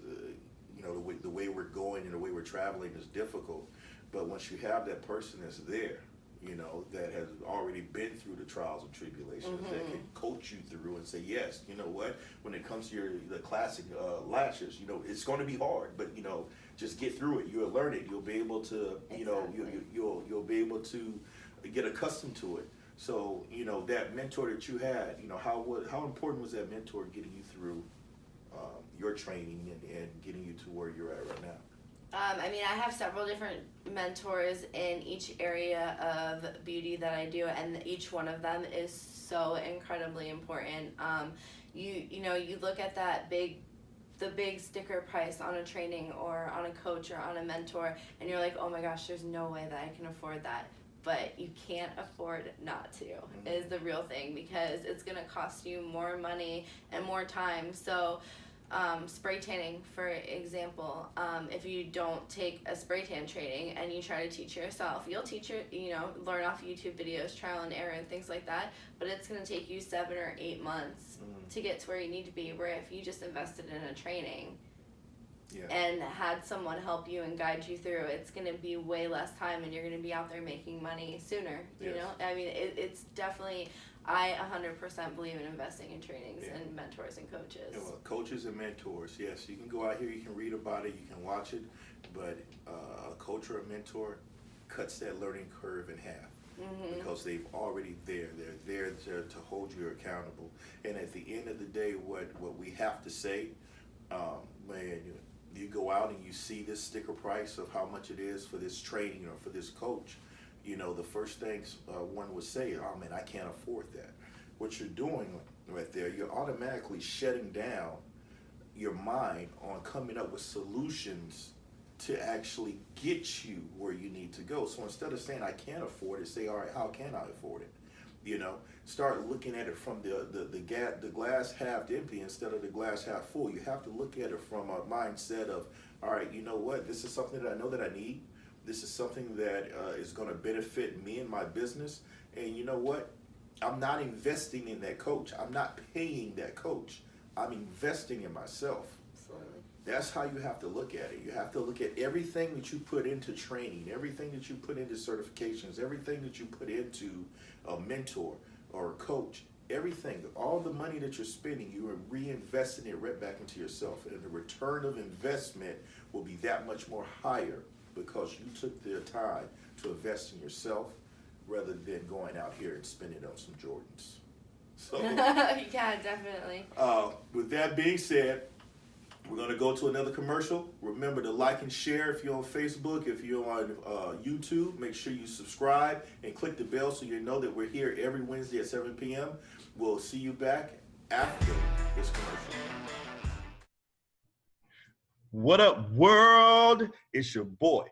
Speaker 2: the way we're going and the way we're traveling is difficult. But once you have that person that's there, that has already been through the trials and tribulations, that can coach you through and say, yes, when it comes to the classic lashes, it's going to be hard, but just get through it. You'll learn it. You'll be able to,
Speaker 3: Exactly.
Speaker 2: you'll be able to get accustomed to it. So that mentor that you had, how important was that mentor getting you through your training and getting you to where you're at right now?
Speaker 3: I have several different mentors in each area of beauty that I do, and each one of them is so incredibly important. You look at the big sticker price on a training or on a coach or on a mentor, and you're like, oh my gosh, there's no way that I can afford that. But you can't afford not to, is the real thing, because it's going to cost you more money and more time. So spray tanning, for example, if you don't take a spray tan training and you try to teach yourself, you'll learn off YouTube videos, trial and error and things like that, but it's going to take you 7 or 8 months to get to where you need to be, where if you just invested in a training, and had someone help you and guide you through, it's going to be way less time and you're going to be out there making money sooner, you know? I mean, it's definitely, I 100% believe in investing in trainings and mentors and coaches.
Speaker 2: Yeah, well, coaches and mentors, yes. You can go out here, you can read about it, you can watch it, but a coach or a mentor cuts that learning curve in half. Because they've already they're there to hold you accountable. And at the end of the day, what we have to say, when you go out and you see this sticker price of how much it is for this training or for this coach, you know, the first things one would say, oh man, I can't afford that. What you're doing right there, you're automatically shutting down your mind on coming up with solutions to actually get you where you need to go. So instead of saying I can't afford it, say, all right, how can I afford it? You know, start looking at it from the glass half empty instead of the glass half full. You have to look at it from a mindset of, all right, you know what, this is something that I know that I need. This is something that is going to benefit me and my business. And you know what, I'm not investing in that coach. I'm not paying that coach. I'm investing in myself.
Speaker 3: Absolutely.
Speaker 2: That's how you have to look at it. You have to look at everything that you put into training, everything that you put into certifications, everything that you put into a mentor or a coach, everything, all the money that you're spending, you are reinvesting it right back into yourself. And the return of investment will be that much more higher because you took the time to invest in yourself rather than going out here and spending it on some Jordans. So,
Speaker 3: yeah, definitely.
Speaker 2: With that being said, we're going to go to another commercial. Remember to like and share if you're on Facebook. If you're on YouTube, make sure you subscribe and click the bell so you know that we're here every Wednesday at 7 p.m. We'll see you back after this commercial.
Speaker 4: What up, world? It's your boy,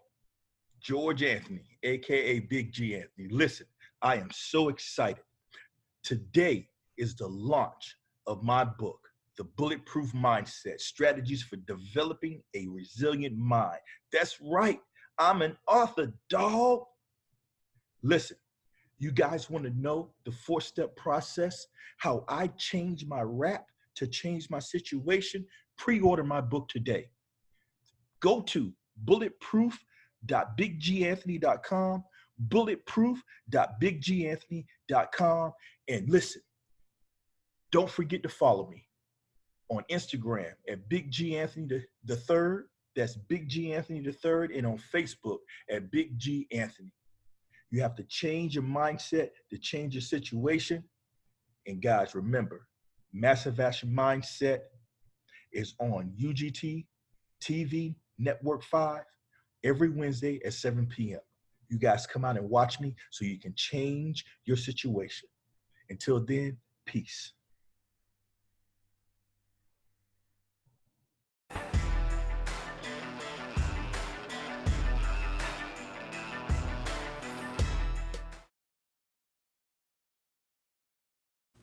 Speaker 4: George Anthony, a.k.a. Big G Anthony. Listen, I am so excited. Today is the launch of my book, The Bulletproof Mindset, Strategies for Developing a Resilient Mind. That's right. I'm an author, dog. Listen, you guys want to know the 4-step process, how I changed my rap to change my situation? Pre-order my book today. Go to bulletproof.bigganthony.com, bulletproof.bigganthony.com, and listen, don't forget to follow me on Instagram at Big G Anthony the third. That's Big G Anthony the third, and on Facebook at Big G Anthony. You have to change your mindset to change your situation. And guys, remember, Massive Action Mindset is on UGT TV Network 5 every Wednesday at 7 p.m. You guys come out and watch me so you can change your situation. Until then, peace.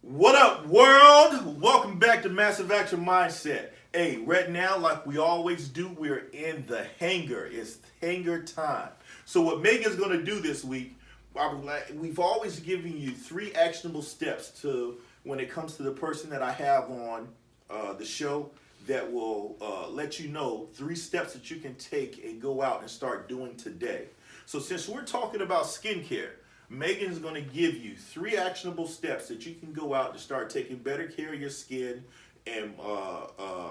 Speaker 2: What up, world? Welcome back to Massive Action Mindset. Hey, right now, like we always do, we're in the hangar. It's hangar time. So what Megan's going to do this week, we've always given you 3 actionable steps to when it comes to the person that I have on the show that will let you know 3 steps that you can take and go out and start doing today. So since we're talking about skincare, Megan's going to give you 3 actionable steps that you can go out to start taking better care of your skin, and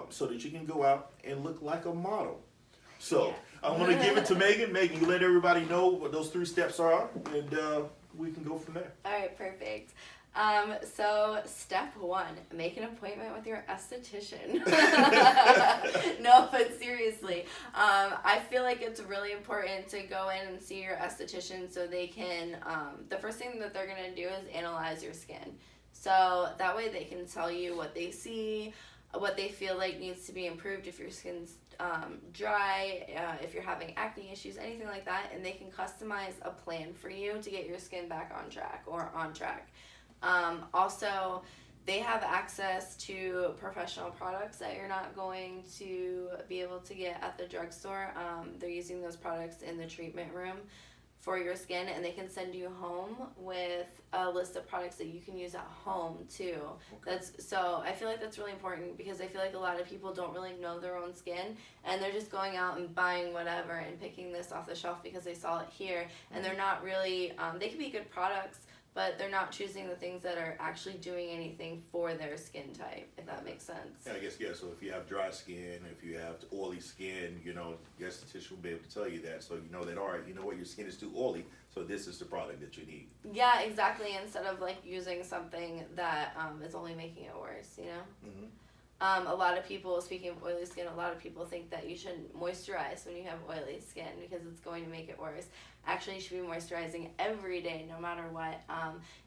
Speaker 2: so that you can go out and look like a model. So I'm going to give it to Megan. Megan, you let everybody know what those 3 steps are, and we can go from there.
Speaker 3: All right, perfect. So step 1, make an appointment with your esthetician. No, but seriously, I feel like it's really important to go in and see your esthetician so they can, the first thing that they're going to do is analyze your skin. So that way they can tell you what they see, what they feel like needs to be improved if your skin's dry, if you're having acne issues, anything like that, and they can customize a plan for you to get your skin back on track or on track. Also, they have access to professional products that you're not going to be able to get at the drugstore. They're using those products in the treatment room for your skin, and they can send you home with a list of products that you can use at home too.
Speaker 2: Okay.
Speaker 3: So I feel like that's really important, because I feel like a lot of people don't really know their own skin, and they're just going out and buying whatever and picking this off the shelf because they saw it here, and they're not really, they can be good products, but they're not choosing the things that are actually doing anything for their skin type, if that makes sense.
Speaker 2: Yeah, I guess, yeah, so if you have dry skin, if you have oily skin, you know, your esthetician will be able to tell you that. So you know that, all right, you know what, your skin is too oily, so this is the product that you need.
Speaker 3: Yeah, exactly, instead of like using something that is only making it worse, you know?
Speaker 2: Mm-hmm.
Speaker 3: A lot of people, speaking of oily skin, a lot of people think that you shouldn't moisturize when you have oily skin because it's going to make it worse. Actually, you should be moisturizing every day, no matter what.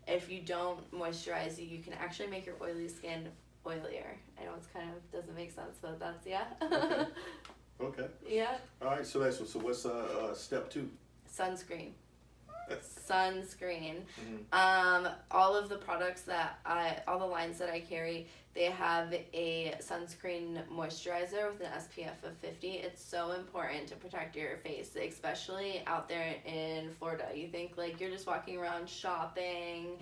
Speaker 3: If you don't moisturize, you can actually make your oily skin oilier. I know it's kind of doesn't make sense, but that's, yeah.
Speaker 2: Okay. Okay.
Speaker 3: Yeah.
Speaker 2: All right, so what's step 2?
Speaker 3: Sunscreen. Sunscreen.
Speaker 2: Mm-hmm.
Speaker 3: All of the products that all the lines that I carry, they have a sunscreen moisturizer with an SPF of 50. It's so important to protect your face, especially out there in Florida. You think like you're just walking around shopping,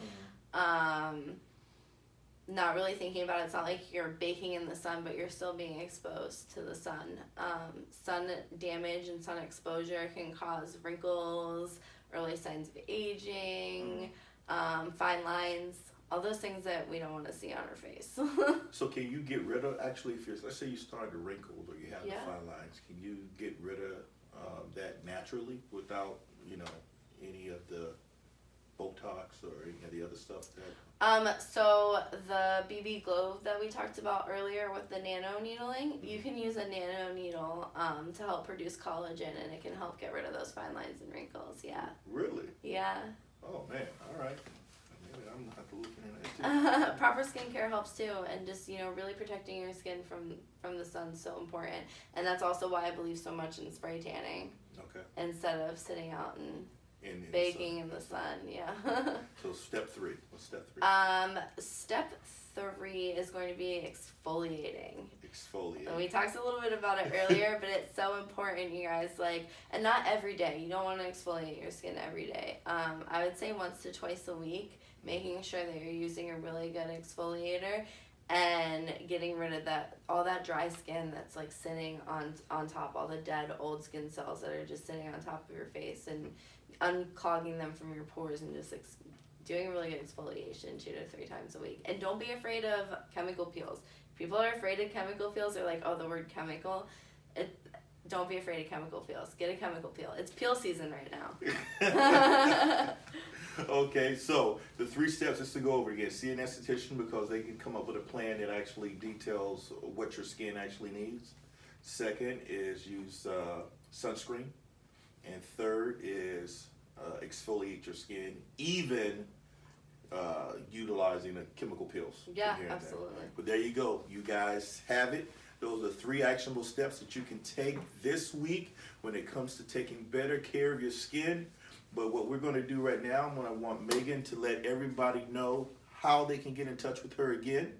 Speaker 3: not really thinking about it. It's not like you're baking in the sun, but you're still being exposed to the sun. Sun damage and sun exposure can cause wrinkles, early signs of aging, fine lines, all those things that we don't want to see on our face.
Speaker 2: So can you get rid of, actually, if you're, let's say you started wrinkled or you have
Speaker 3: Yeah.
Speaker 2: the fine lines, can you get rid of that naturally without, you know, any of the Botox or any of the other stuff that?
Speaker 3: So the BB Glow that we talked about earlier with the nano needling, you can use a nano needle to help produce collagen, and it can help get rid of those fine lines and wrinkles. Yeah.
Speaker 2: Really?
Speaker 3: Yeah.
Speaker 2: Oh man, all right. Maybe I'm gonna have to look into that too.
Speaker 3: Proper skincare helps too, and just really protecting your skin from the sun is so important, and that's also why I believe so much in spray tanning
Speaker 2: Okay.
Speaker 3: instead of sitting out and
Speaker 2: In the
Speaker 3: baking
Speaker 2: sun.
Speaker 3: in the sun. Yeah.
Speaker 2: So step 3. What's step 3?
Speaker 3: Step 3 is going to be exfoliating.
Speaker 2: Exfoliate.
Speaker 3: And we talked a little bit about it earlier, but it's so important, you guys. Like, and not every day. You don't want to exfoliate your skin every day. I would say once to twice a week, making sure that you're using a really good exfoliator and getting rid of all that dry skin that's like sitting on top, all the dead old skin cells that are just sitting on top of your face, and unclogging them from your pores, and just doing a really good exfoliation 2 to 3 times a week. And don't be afraid of chemical peels. People are afraid of chemical peels. They're like, oh, the word chemical. Don't be afraid of chemical peels. Get a chemical peel. It's peel season right now.
Speaker 2: Okay, so the 3 steps is to go over again. See an esthetician because they can come up with a plan that actually details what your skin actually needs. Second is use sunscreen. And third is exfoliate your skin, even utilizing the chemical peels.
Speaker 3: Yeah,
Speaker 2: Here and there.
Speaker 3: absolutely.
Speaker 2: But there you go. You guys have it. Those are 3 actionable steps that you can take this week when it comes to taking better care of your skin. But what we're going to do right now, I'm going to want Meghan to let everybody know how they can get in touch with her again,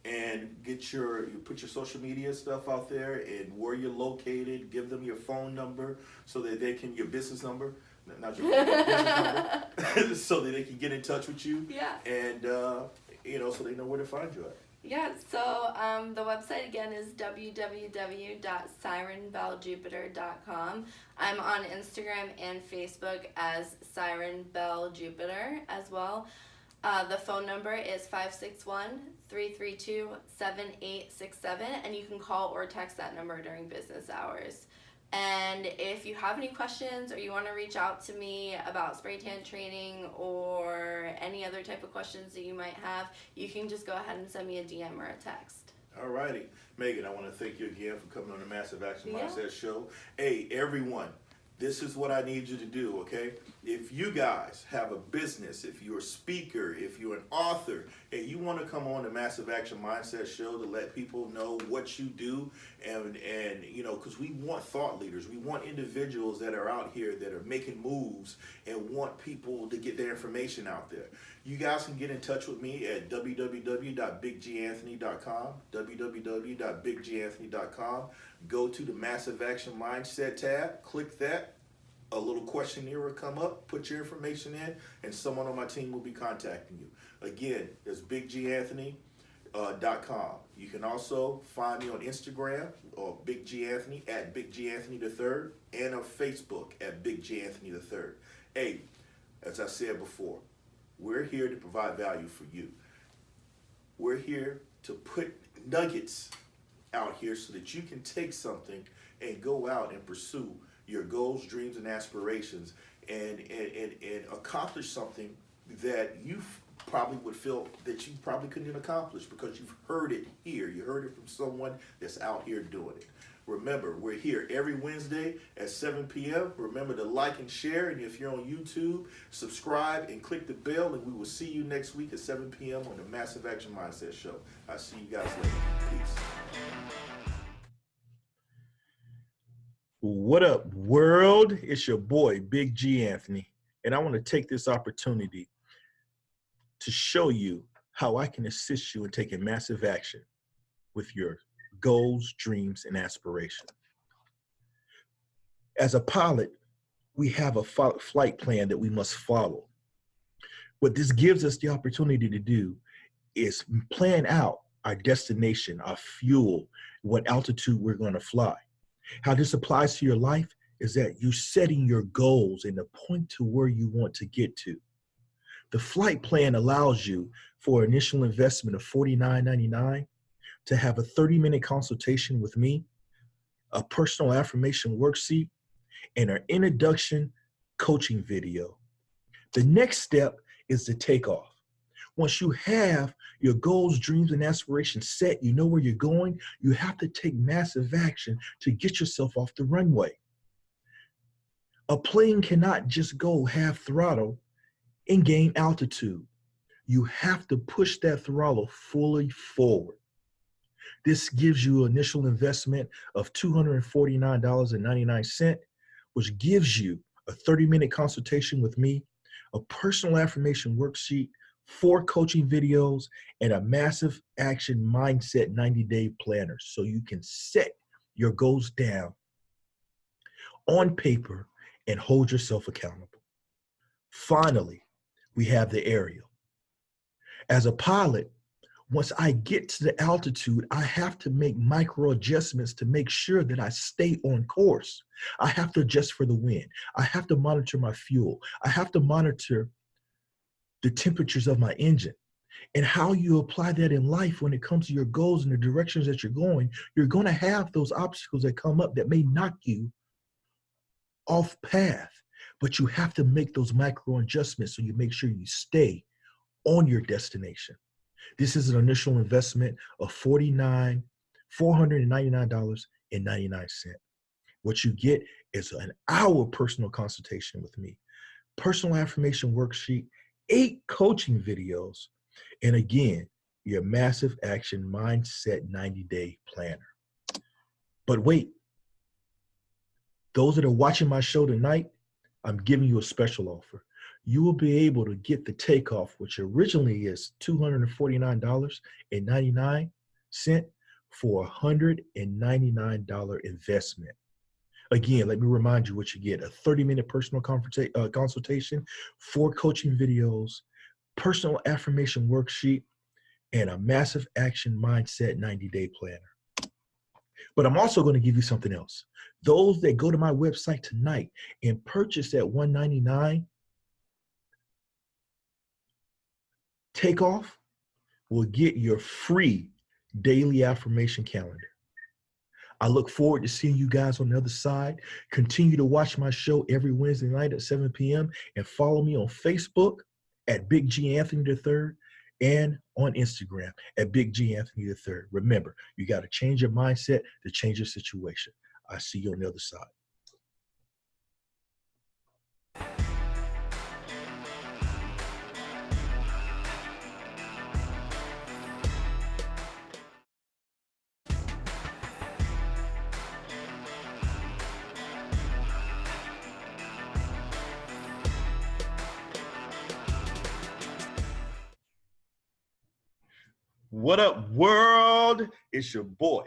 Speaker 2: and you put your social media stuff out there and where you're located. Give them your phone number so that they can, your business number, not your business number, so that they can get in touch with you.
Speaker 3: Yeah.
Speaker 2: And so they know where to find you at.
Speaker 3: Yeah, so the website again is www.sirenbelljupiter.com. I'm on Instagram and Facebook as Siren Bell Jupiter as well. The phone number is 561-332-7867, and you can call or text that number during business hours. And if you have any questions or you want to reach out to me about spray tan training or any other type of questions that you might have, you can just go ahead and send me a DM or a text.
Speaker 2: All righty. Meghan, I want to thank you again for coming on the Massive Action
Speaker 3: Yeah.
Speaker 2: Mindset Show. Hey, everyone, this is what I need you to do, okay? If you guys have a business, if you're a speaker, if you're an author, and you want to come on the Massive Action Mindset Show to let people know what you do, and because we want thought leaders, we want individuals that are out here that are making moves and want people to get their information out there. You guys can get in touch with me at www.BigganthonyIII.com, www.BigganthonyIII.com. Go to the Massive Action Mindset tab, click that, a little questionnaire will come up, put your information in, and someone on my team will be contacting you. Again, it's BigganthonyIII.com. You can also find me on Instagram or Big G Anthony at Big G Anthony III and on Facebook at Big G Anthony III. Hey, as I said before, we're here to provide value for you. We're here to put nuggets out here so that you can take something and go out and pursue your goals, dreams, and aspirations and accomplish something that you probably would feel that you probably couldn't even accomplish because you've heard it here. You heard it from someone that's out here doing it. Remember, we're here every Wednesday at 7 p.m. Remember to like and share, and if you're on YouTube, subscribe and click the bell, and we will see you next week at 7 p.m. on the Massive Action Mindset Show. I'll see you guys later. Peace.
Speaker 4: What up, world? It's your boy, Big G Anthony, and I want to take this opportunity to show you how I can assist you in taking massive action with your goals, dreams, and aspirations. As a pilot, we have a flight plan that we must follow. What this gives us the opportunity to do is plan out our destination, our fuel, what altitude we're going to fly. How this applies to your life is that you're setting your goals and the point to where you want to get to. The flight plan allows you for initial investment of $49.99 to have a 30-minute consultation with me, a personal affirmation worksheet, and an introduction coaching video. The next step is the takeoff. Once you have your goals, dreams, and aspirations set, you know where you're going, you have to take massive action to get yourself off the runway. A plane cannot just go half throttle and gain altitude. You have to push that throttle fully forward. This gives you an initial investment of $249.99, which gives you a 30-minute consultation with me, a personal affirmation worksheet, 4 coaching videos, and a massive action mindset 90-day planner so you can set your goals down on paper and hold yourself accountable. Finally, we have the aerial. As a pilot, once I get to the altitude, I have to make micro adjustments to make sure that I stay on course. I have to adjust for the wind. I have to monitor my fuel. I have to monitor the temperatures of my engine. And how you apply that in life when it comes to your goals and the directions that you're going to have those obstacles that come up that may knock you off path. But you have to make those micro adjustments so you make sure you stay on your destination. This is an initial investment of $499.99. What you get is an hour personal consultation with me, personal affirmation worksheet, 8 coaching videos, and again, your massive action mindset 90-day planner. But wait, those that are watching my show tonight, I'm giving you a special offer. You will be able to get the takeoff, which originally is $249.99 for a $199 investment. Again, let me remind you what you get: a 30-minute personal consultation, 4 coaching videos, personal affirmation worksheet, and a massive action mindset 90-day planner. But I'm also going to give you something else. Those that go to my website tonight and purchase that $199 takeoff will get your free daily affirmation calendar. I look forward to seeing you guys on the other side. Continue to watch my show every Wednesday night at 7 p.m. and follow me on Facebook at Big G Anthony III and on Instagram at Big G Anthony III. Remember, you got to change your mindset to change your situation. I see you on the other side. What up, world? It's your boy,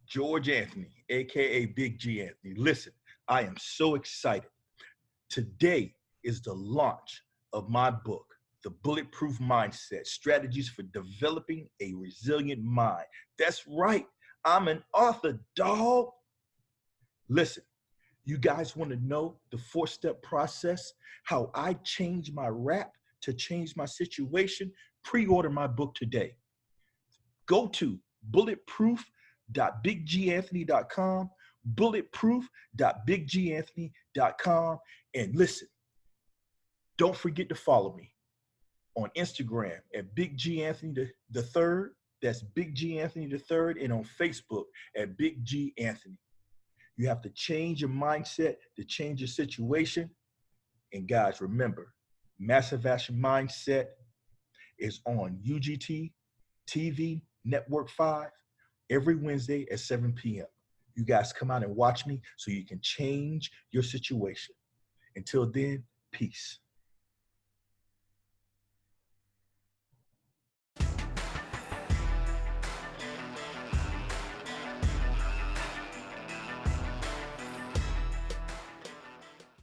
Speaker 4: George Anthony, aka Big G Anthony. Listen, I am so excited Today is the launch of my book, The Bulletproof Mindset, Strategies for Developing a Resilient Mind. That's right. I'm an author, dog. Listen, you guys want to know the 4-step process, how I changed my rap to change my situation? Pre-order my book today. Go to bulletproof.bigganthony.com, bulletproof.bigganthony.com, and listen, don't forget to follow me on Instagram at Big G Anthony the Third. That's Big G Anthony the Third, and on Facebook at Big G Anthony. You have to change your mindset to change your situation. And guys, remember, Massive Action Mindset is on UGT TV Network 5 every Wednesday at 7 p.m. You guys come out and watch me so you can change your situation. Until then, peace.